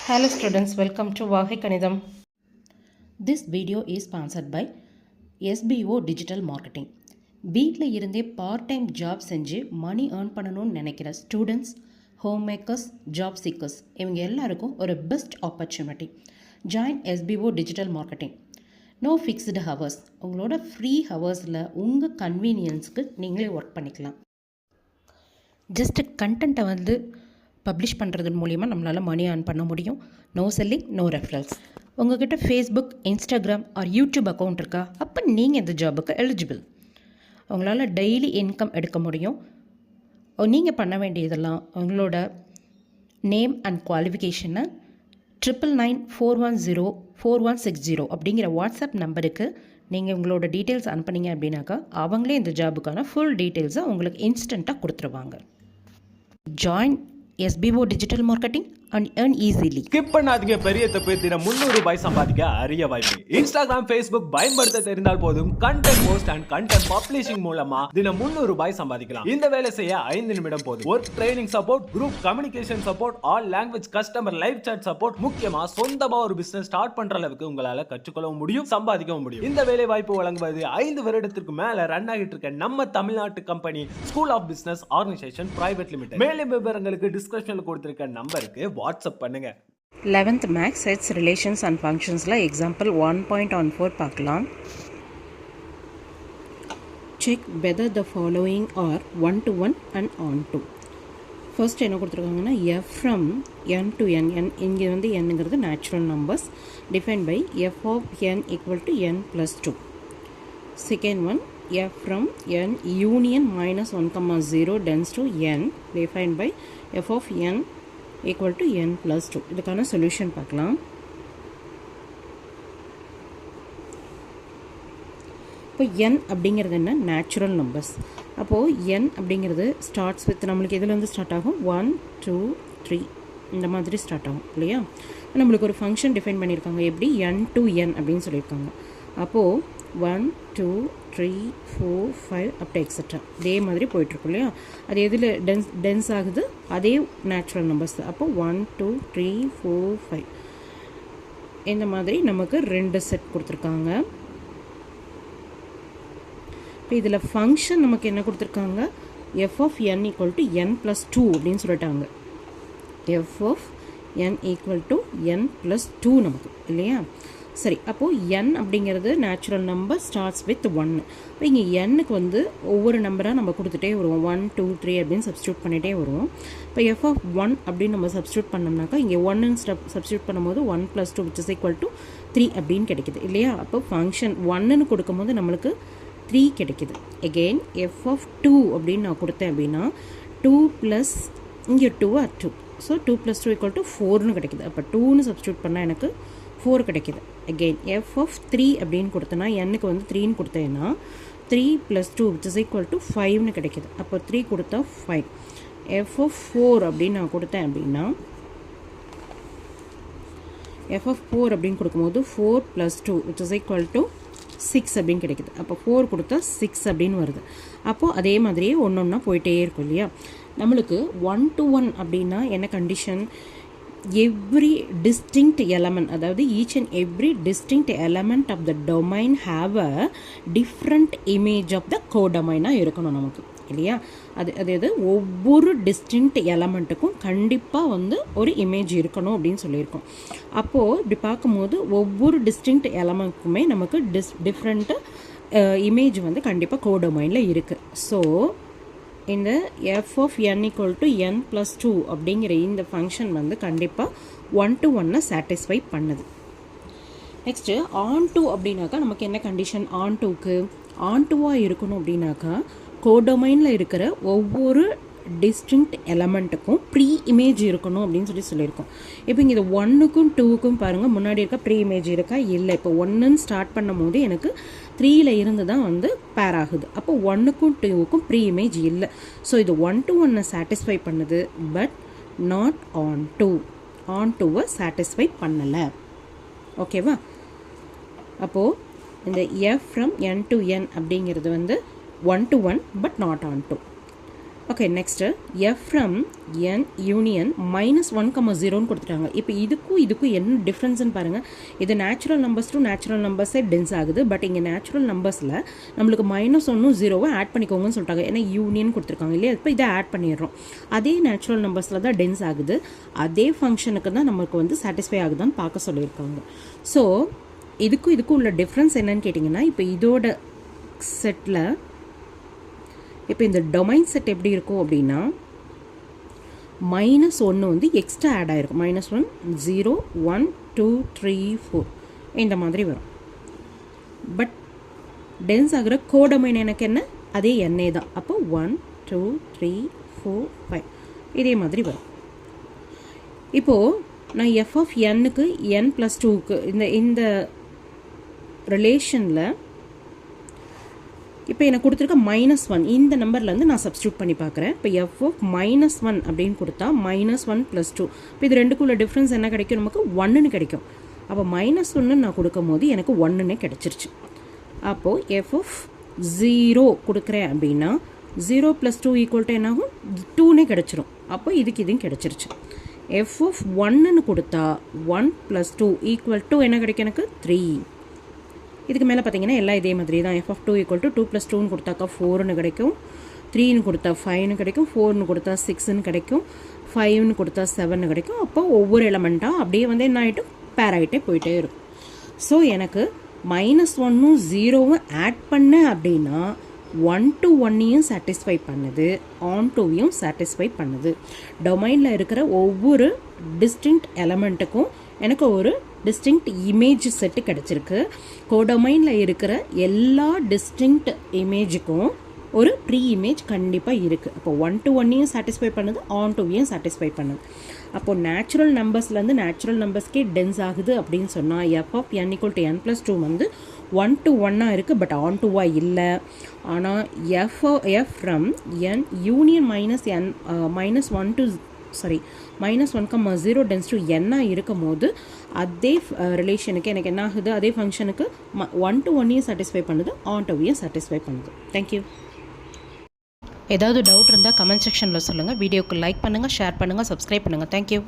Hello students, welcome to Vagai Kanidam. This video is sponsored by SBO Digital Marketing. வீட்டில் இருந்தே part time job செஞ்சு மணி earn பண்ணணும்னு நினைக்கிற students, home makers, job seekers இவங்க எல்லாருக்கும் ஒரு best opportunity. Join SBO Digital Marketing. No fixed hours. உங்களோட free ஹவர்ஸில் உங்கள் கன்வீனியன்ஸ்க்கு நீங்களே ஒர்க் பண்ணிக்கலாம். ஜஸ்ட்டு கண்டென்ட்டை பப்ளிஷ் பண்ணுறது மூலிமா நம்மளால் மணி ஏர்ன் பண்ண முடியும். No selling, no referrals. உங்கள்கிட்ட Facebook, Instagram or YouTube account இருக்கா? அப்போ நீங்கள் இந்த ஜாபுக்கு எலிஜிபிள். உங்களால் டெய்லி இன்கம் எடுக்க முடியும். நீங்கள் பண்ண வேண்டியதெல்லாம் உங்களோட நேம் அண்ட் குவாலிஃபிகேஷனை 9994104160 அப்படிங்கிற வாட்ஸ்அப் நம்பருக்கு நீங்கள் உங்களோட டீட்டெயில்ஸ் அனுப்புனீங்க அப்படின்னாக்கா அவங்களே இந்த ஜாபுக்கான ஃபுல் டீட்டெயில்ஸை உங்களுக்கு இன்ஸ்டண்ட்டாக கொடுத்துருவாங்க. Join SBO Digital Marketing and earn easily. Skip பண்ணாதீங்க, பெரிய தப்பு. தினம் 300 ரூபாய் சம்பாதிக்க அரிய வாய்ப்பு. இன்ஸ்டாகிராம், ஃபேஸ்புக் பயன்படுத்த தெரிந்தால் போதும் content post and content publishing மூலமா தினம் 300 ரூபாய் சம்பாதிக்கலாம். இந்த வேலை செய்ய 5 நிமிடம் போதும். Work training support, group communication support, all language customer live chat support, முக்கியமா சொந்தமா ஒரு பிசினஸ் ஸ்டார்ட் பண்ற அளவுக்கு உங்களால கற்றுக்கொள்ளவும் முடியும், சம்பாதிக்கவும் முடியும். இந்த வேலை வாய்ப்பு வழங்குவது 5 வருடத்திற்கு மேல ரன் ஆகிட்டு இருக்க நம்ம தமிழ்நாட்டு company school of business organisation private limited. மேலும் விவரங்களுக்கு டிஸ்கிரிப்ஷன்ல கொடுத்திருக்க நம்பருக்கு வாட்ஸ்அப் பண்ணுங்க. 11th maths sets relations and ஃபங்க்ஷன்ஸில் எக்ஸாம்பிள் 1.14 பார்க்கலாம். Check whether the following are 1 to 1 and onto. First என்ன கொடுத்துருக்காங்கன்னா f from n to n. இங்கே nங்கிறது natural numbers defined by f of n equal to n plus 2. Second one f from n union minus 1, 0 tends to n defined by f of n equal to n plus 2. இதுக்கான solution பார்க்கலாம். இப்போ n அப்படிங்கிறது என்ன? Natural numbers. அப்போது n அப்படிங்கிறது starts with நம்மளுக்கு எதுலேருந்து start ஆகும்? 1, 2, 3 இந்த மாதிரி ஸ்டார்ட் ஆகும் இல்லையா? நம்மளுக்கு ஒரு ஃபங்க்ஷன் டிஃபைன் பண்ணியிருக்காங்க. எப்படி? n to n அப்படின்னு சொல்லியிருக்காங்க. அப்போது 1, 2, 3, 4, 5 அப்படி எக்ஸட்ரா இதே மாதிரி போயிட்டுருக்கும் இல்லையா? அது எதில் டென்ஸ் ஆகுது? அதே நேச்சுரல் நம்பர்ஸ். அப்போ 1, 2, 3, 4, 5 இந்த மாதிரி நமக்கு 2 செட் கொடுத்துருக்காங்க. இப்போ இதில் ஃபங்க்ஷன் நமக்கு என்ன கொடுத்துருக்காங்க? f of n equal to n plus 2 அப்படின்னு சொல்லிட்டாங்க. f of n equal to n plus 2 நமக்கு இல்லையா? சரி, அப்போது n அப்படிங்கிறது நேச்சுரல் நம்பர் ஸ்டார்ட்ஸ் வித் 1. இப்போ இங்கே n-க்கு ஒவ்வொரு நம்பராக நம்ம கொடுத்துட்டே வருவோம். 1, 2, 3 அப்படின்னு சப்ஸ்டியூட் பண்ணிகிட்டே வருவோம். இப்போ f of 1 அப்படின்னு நம்ம சப்ஸ்டியூட் பண்ணோம்னாக்கா இங்கே 1ன்னு சப்ஸ்டியூட் பண்ணும்போது 1 plus 2 which is equal to 3 அப்படின்னு கிடைக்குது இல்லையா? அப்போ ஃபங்க்ஷன் 1ன்னு கொடுக்கும்போது நம்மளுக்கு 3 கிடைக்குது. எகெயின் f of 2 அப்படின்னு நான் கொடுத்தேன் அப்படின்னா 2 ப்ளஸ் இங்கே 2 2. ஸோ 2 + 2 = 4ன்னு கிடைக்குது. அப்போ 2ன்னு சப்ஸ்டியூட் பண்ணால் எனக்கு 4 கிடைக்குது. அகெயின் f of 3 அப்படின்னு கொடுத்தேன்னா n-க்கு 3ன்னு கொடுத்தேன்னா 3 + 2 which is equal to 5ன்னு கிடைக்குது. அப்போ 3 கொடுத்தா 5. f of 4 அப்படின்னு நான் கொடுத்தேன் அப்படின்னா f of 4 அப்படின்னு கொடுக்கும்போது 4 + 2 which is equal to 6 அப்படின்னு கிடைக்குது. அப்போ 4 கொடுத்தா 6 அப்படின்னு வருது. அப்போது அதே மாதிரியே ஒன்று ஒன்றா போயிட்டே இருக்கும் இல்லையா? நம்மளுக்கு 1 to 1 அப்படின்னா என்ன கண்டிஷன்? எவ்ரி டிஸ்டிங்க்ட் எலமெண்ட், அதாவது each and every distinct element of the domain have a different image of the கோடொமைனாக இருக்கணும் நமக்கு இல்லையா? அது ஒவ்வொரு டிஸ்டிங்க்ட் எலமெண்ட்டுக்கும் கண்டிப்பாக ஒரு இமேஜ் இருக்கணும் அப்படின்னு சொல்லியிருக்கோம். அப்போது இப்படி பார்க்கும்போது ஒவ்வொரு டிஸ்டிங்க்ட் எலமெண்ட்டுக்குமே நமக்கு டிஃப்ரெண்ட்டு இமேஜ் கண்டிப்பாக கோடொமைனில் இருக்குது. ஸோ இந்த f of n equal to n plus 2 அப்படிங்கிற இந்த ஃபங்க்ஷன் கண்டிப்பாக 1 to 1 சாட்டிஸ்ஃபை பண்ணுது. நெக்ஸ்ட்டு ஆன் டூ அப்படின்னாக்கா நமக்கு என்ன கண்டிஷன்? ஆன் டூக்கு ஆன் டூவாக இருக்கணும் அப்படின்னாக்கா கோடொமைனில் இருக்கிற ஒவ்வொரு டிஸ்டிங்க்ட் எலமெண்ட்டுக்கும் ப்ரீ இமேஜ் இருக்கணும் அப்படின்னு சொல்லியிருக்கோம். இப்போ இங்கே இது 1க்கும் 2க்கும் பாருங்கள், முன்னாடி இருக்க ப்ரீ இமேஜ் இருக்கா? இல்லை. இப்போ 1ன்னு ஸ்டார்ட் பண்ணும் போது எனக்கு 3ல் இருந்து தான் பேர் ஆகுது. அப்போ 1க்கும் 2க்கும் ப்ரீ இமேஜ் இல்லை. ஸோ இது 1 to 1 சாட்டிஸ்ஃபை பண்ணுது, பட் நாட் ஆன் டூ. ஆன் டூவை சாட்டிஸ்ஃபை பண்ணலை. ஓகேவா? அப்போது இந்த f from n to n அப்படிங்கிறது 1 to 1 but not onto. Okay next f from n union -1,0ன்னு கொடுத்துட்டாங்க. இப்போ இதுக்கும் என்ன டிஃப்ரென்ஸ்னு பாருங்கள். இது நேச்சுரல் நம்பர்ஸ் டு நேச்சுரல் நம்பர்ஸே டென்ஸ் ஆகுது. பட் இங்கே நேச்சுரல் நம்பர்ஸில் நம்மளுக்கு -1ம் 0வை ஆட் பண்ணிக்கோங்கன்னு சொல்லிட்டாங்க. ஏன்னா யூனியன் கொடுத்துருக்காங்க இல்லையா, இப்போ இதை ஆட் பண்ணிடுறோம். அதே நேச்சுரல் நம்பர்ஸில் தான் டென்ஸ் ஆகுது. அதே ஃபங்க்ஷனுக்கு தான் நமக்கு வந்து சாட்டிஸ்ஃபை ஆகுதான்னு பார்க்க சொல்லியிருக்காங்க. ஸோ இதுக்கும் உள்ள டிஃப்ரென்ஸ் என்னன்னு கேட்டிங்கன்னா, இப்போ இதோட செட்டில் இப்போ இந்த டொமைன் செட் எப்படி இருக்கும் அப்படின்னா -1 வந்து எக்ஸ்ட்ரா ஆட் ஆகிருக்கும். -1 0 1 2 3 4 இந்த மாதிரி வரும். பட் டென்ஸ் ஆகிற கோடொமைன் எனக்கு என்ன, அதே எண்ணே தான். அப்போ 1 2 3 4 5 இதே மாதிரி வரும். இப்போது நான் எஃப் ஆஃப் என்னுக்கு n+2க்கு இந்த ரிலேஷனில் இப்போ எனக்கு கொடுத்துருக்க -1 இந்த நம்பர்லேருந்து நான் சப்ஸ்டியூட் பண்ணி பார்க்குறேன். இப்போ எஃப் ஆஃப் -1 அப்படின்னு கொடுத்தா -1 + 2. இப்போ இது ரெண்டுக்குள்ள டிஃப்ரென்ஸ் என்ன கிடைக்கும், நமக்கு 1ன்னு கிடைக்கும். அப்போ -1 நான் கொடுக்கும் போது எனக்கு 1ன்னு கிடச்சிருச்சு. அப்போது எஃப் ஆஃப் 0 கொடுக்குறேன் அப்படின்னா 0 + 2 = என்னாகும், 2ன்னே கிடச்சிரும். அப்போ இதுவும் கிடச்சிருச்சு. எஃப் ஆஃப் 1ன்னு கொடுத்தா 1 + 2 = என்ன கிடைக்கும், எனக்கு 3. இதுக்கு மேலே பார்த்தீங்கன்னா எல்லாம் இதே மாதிரி தான். எஃப் ஆஃப் 2 = 2 + 2ன்னு கொடுத்தாக்கா 4ன்னு கிடைக்கும், 3ன்னு கொடுத்தா 5ன்னு கிடைக்கும், 4ன்னு கொடுத்தா 6ன்னு கிடைக்கும், 5ன்னு கொடுத்தா 7ன்னு கிடைக்கும். அப்போ ஒவ்வொரு எலமெண்ட்டாக அப்படியே வந்து என்ன ஆகிட்டும், பேர் ஆகிட்டே போயிட்டே இருக்கும். ஸோ எனக்கு -1ம் 0வும் ஆட் பண்ணேன் அப்படின்னா 1 to 1ஐயும் சாட்டிஸ்ஃபை பண்ணுது, ஆன் டூவையும் சாட்டிஸ்ஃபை பண்ணுது. டொமைனில் இருக்கிற ஒவ்வொரு டிஸ்டிங்க்ட் எலமெண்ட்டுக்கும் எனக்கு ஒரு டிஸ்டிங்க்ட் இமேஜ் செட்டு கிடச்சிருக்கு. கோடொமைனில் இருக்கிற எல்லா டிஸ்டிங்க்ட் இமேஜுக்கும் ஒரு ப்ரீ இமேஜ் கண்டிப்பாக இருக்குது. அப்போ 1 to 1ஐயும் சாட்டிஸ்ஃபை பண்ணுது, ஆன் டூவையும் சாட்டிஸ்ஃபை பண்ணுது. அப்போது நேச்சுரல் நம்பர்ஸ்லேருந்து நேச்சுரல் நம்பர்ஸ்க்கே டென்ஸ் ஆகுது அப்படின்னு சொன்னால் எஃப் ஆஃப் n = n+2 வந்து 1 to 1ஆக இருக்குது, பட் ஆன் டூவாக இல்லை. ஆனால் F from n union -1,0 tends to n இருக்கும் போது அதே ரிலேஷனுக்கு எனக்கு என்ன ஆகுது, அதே ஃபங்க்ஷனுக்கு 1 to 1ஐயும் சாட்டிஸ்ஃபை பண்ணுது, ஆன் டூவையும் சாட்டிஸ்ஃபை பண்ணுது. தேங்க்யூ. ஏதாவது டவுட் இருந்தால் கமெண்ட் செக்ஷனில் சொல்லுங்கள். வீடியோக்கு லைக் பண்ணுங்கள், ஷேர் பண்ணுங்கள், சப்ஸ்கிரைப் பண்ணுங்கள். தேங்க்யூ.